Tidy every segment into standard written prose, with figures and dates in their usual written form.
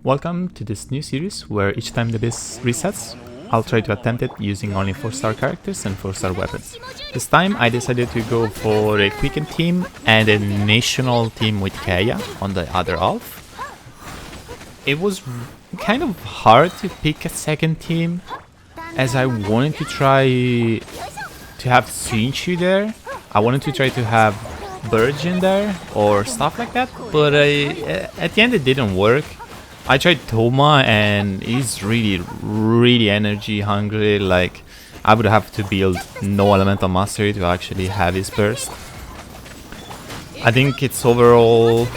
Welcome to this new series where each time the base resets, I'll try to attempt it using only 4-star characters and 4-star weapons. This time I decided to go for a Quicken team and a national team with Kaya on the other half. It was kind of hard to pick a second team as I wanted to try to have Sinchu there. I wanted to try to have Virgin there or stuff like that, but at the end it didn't work. I tried Toma and he's really energy hungry. Like, I would have to build no elemental mastery to actually have his burst. I think it's overall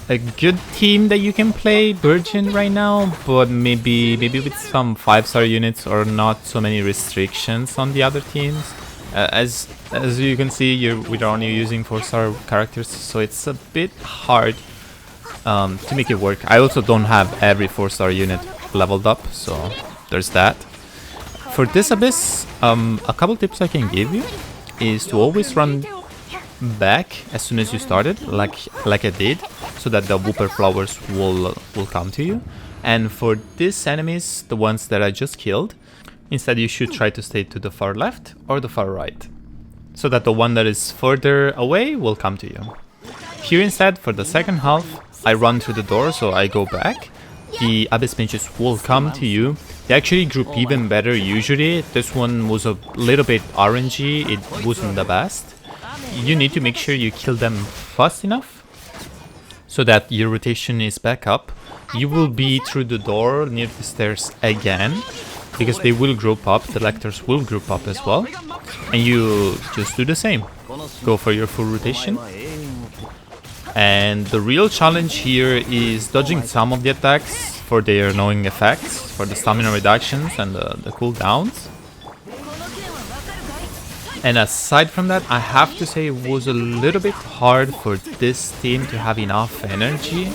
a good team that you can play Virgin right now, but maybe with some 5-star units or not so many restrictions on the other teams. As you can see, we're only using 4-star characters, so it's a bit hard to make it work. I also don't have every 4-star unit leveled up, so there's that. For this Abyss, a couple tips I can give you is to always run back as soon as you started, like I did, so that the Whooper flowers will come to you. And for these enemies, the ones that I just killed, instead you should try to stay to the far left or the far right, so that the one that is further away will come to you. Here instead, for the second half, I run through the door, so I go back. The Abyss mages will come to you. They actually group even better usually. This one was a little bit RNG, it wasn't the best. You need to make sure you kill them fast enough so that your rotation is back up. You will be through the door near the stairs again, because they will group up, the lectors will group up as well. And you just do the same. Go for your full rotation. And the real challenge here is dodging some of the attacks for their annoying effects, for the stamina reductions and the cooldowns. And aside from that, I have to say it was a little bit hard for this team to have enough energy.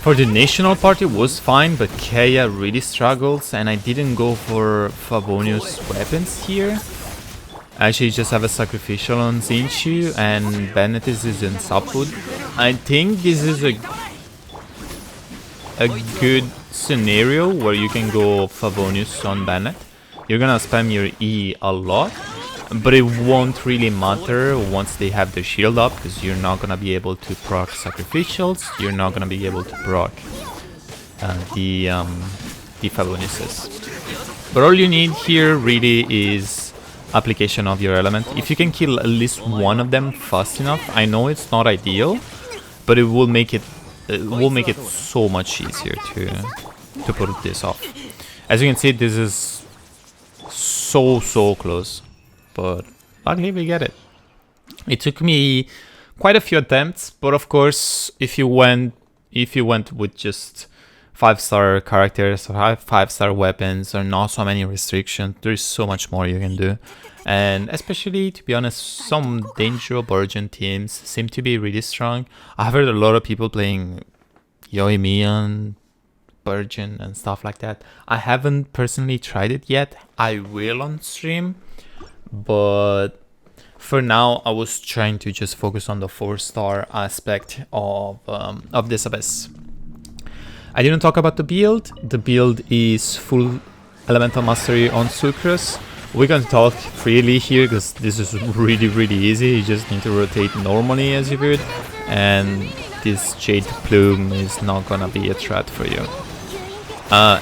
For the national part it was fine, but Kaya really struggles, and I didn't go for Favonius weapons here. I actually just have a sacrificial on Sinchu, and Bennett is in Subwood. I think this is a good scenario where you can go Favonius on Bennett. You're gonna spam your E a lot, but it won't really matter once they have their shield up, because you're not gonna be able to proc sacrificials, you're not gonna be able to proc the Favoniuses. But all you need here really is application of your element. If you can kill at least one of them fast enough, I know it's not ideal, but it will make it so much easier to put this off. As you can see, this is so close, but luckily we get it. It took me quite a few attempts, but of course if you went with just 5-star characters or 5-star weapons or not so many restrictions, there's so much more you can do. And especially, to be honest, some Danger Virgin teams seem to be really strong. I've heard a lot of people playing Yoimian, Virgin and stuff like that. I haven't personally tried it yet. I will on stream, but for now I was trying to just focus on the 4-star aspect of this Abyss. I didn't talk about the build. The build is full elemental mastery on Sucrose. We can talk freely here because this is really easy. You just need to rotate normally as you would, and this Jade Plume is not gonna be a threat for you.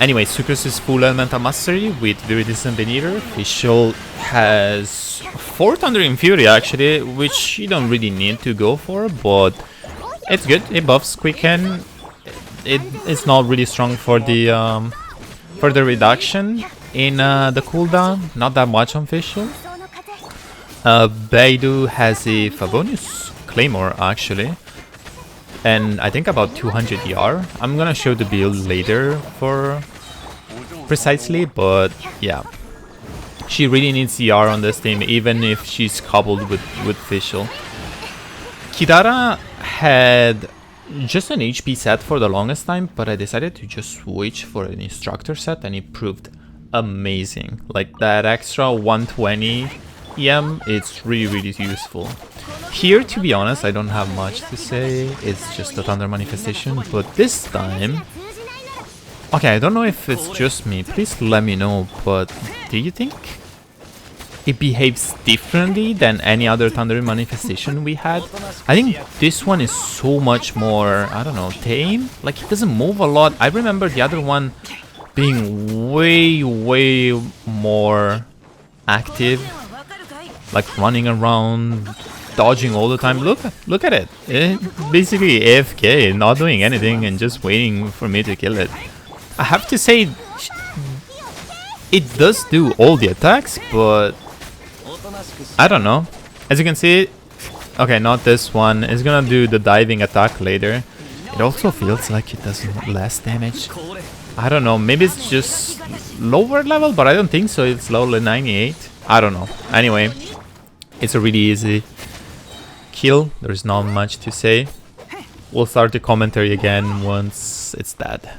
Anyway, Sucrose is full elemental mastery with Viridescent Veneer. Fischl has 4 Thunder in Fury actually, which you don't really need to go for, but it's good. It buffs Quicken. It's not really strong for the reduction in the cooldown, not that much on Fischl. Beidou has a Favonius Claymore actually, and I think about 200 ER. I'm gonna show the build later for precisely, but yeah, she really needs ER on this team, even if she's coupled with Fischl. Kidara had just an HP set for the longest time, but I decided to just switch for an instructor set, and it proved amazing. Like, that extra 120 EM, it's really useful. Here, to be honest, I don't have much to say. It's just a Thunder Manifestation, but this time... Okay, I don't know if it's just me. Please let me know, but do you think it behaves differently than any other Thunder Manifestation we had? I think this one is so much more, I don't know, tame? Like, it doesn't move a lot. I remember the other one being way more active, like running around, dodging all the time. Look at it. Basically AFK, not doing anything and just waiting for me to kill it. I have to say, it does do all the attacks, but I don't know. As you can see, okay, not this one. It's gonna do the diving attack later. It also feels like it does less damage. I don't know, maybe it's just lower level, but I don't think so. It's level 98. I don't know. Anyway, it's a really easy kill. There's not much to say. We'll start the commentary again once it's dead.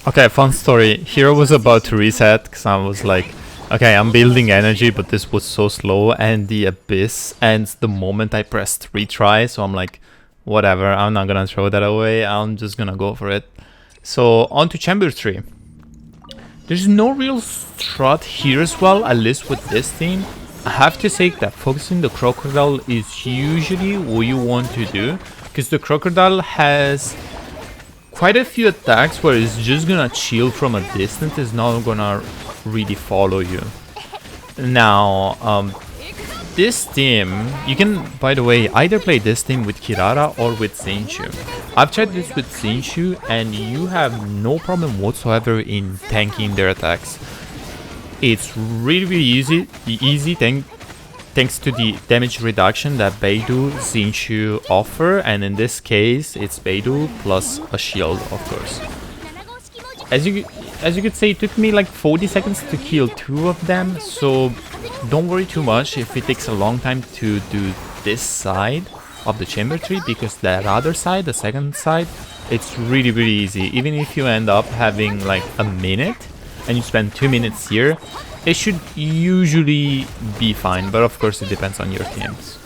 Okay, fun story. Hero was about to reset because I was like, okay, I'm building energy, but this was so slow, and the abyss ends the moment I pressed retry, so I'm like, whatever, I'm not gonna throw that away, I'm just gonna go for it. So, on to Chamber 3. There's no real strat here as well, at least with this team. I have to say that focusing the Crocodile is usually what you want to do, because the Crocodile has quite a few attacks where it's just gonna chill from a distance, it's not gonna really follow you. Now, this team, you can, by the way, either play this team with Kirara or with Zinchu. I've tried this with Zinchu and you have no problem whatsoever in tanking their attacks. It's really easy thanks to the damage reduction that Beidou, Zinchu offer, and in this case it's Beidou plus a shield, of course. As you could say, it took me like 40 seconds to kill 2 of them, so don't worry too much if it takes a long time to do this side of the chamber tree, because that other side, the second side, it's really easy. Even if you end up having like a minute and you spend 2 minutes here, it should usually be fine, but of course it depends on your teams.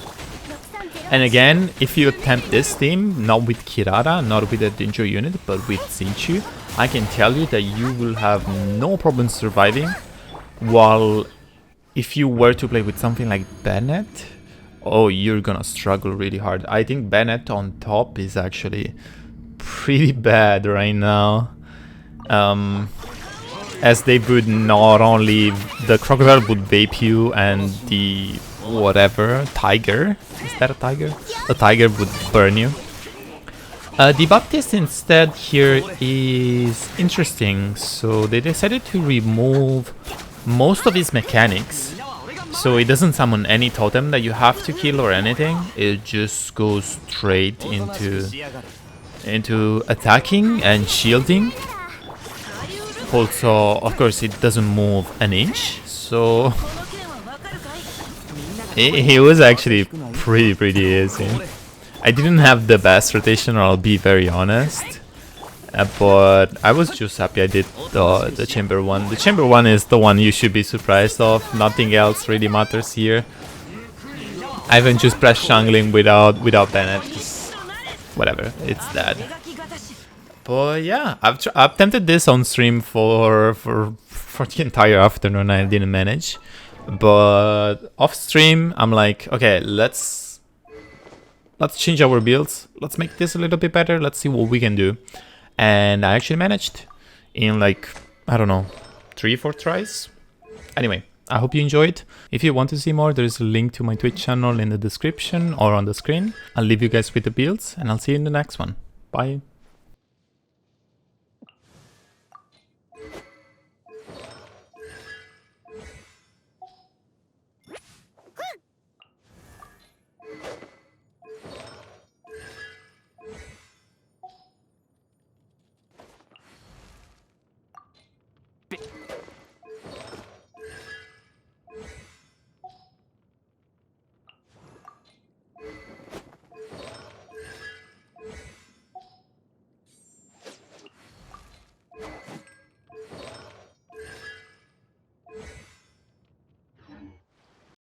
And again, if you attempt this team, not with Kirara, not with a danger unit, but with Zinchu, I can tell you that you will have no problem surviving, while if you were to play with something like Bennett, oh, you're gonna struggle really hard. I think Bennett on top is actually pretty bad right now. As they would not only, the Crocodile would vape you, and the whatever, tiger, is that a tiger? The tiger would burn you. The Baptist instead here is interesting, so they decided to remove most of his mechanics. So it doesn't summon any totem that you have to kill or anything, it just goes straight into attacking and shielding. Also, of course, it doesn't move an inch, so it was actually pretty easy. I didn't have the best rotation, I'll be very honest, but I was just happy I did the chamber one. The chamber one is the one you should be surprised of. Nothing else really matters here. I haven't just pressed jungling without Bennett. Just whatever, it's dead. But yeah, I've attempted this on stream for the entire afternoon. I didn't manage, but off stream I'm like, okay, let's change our builds. Let's make this a little bit better. Let's see what we can do. And I actually managed in like, I don't know, 3-4 tries. Anyway, I hope you enjoyed. If you want to see more, there's a link to my Twitch channel in the description or on the screen. I'll leave you guys with the builds and I'll see you in the next one. Bye.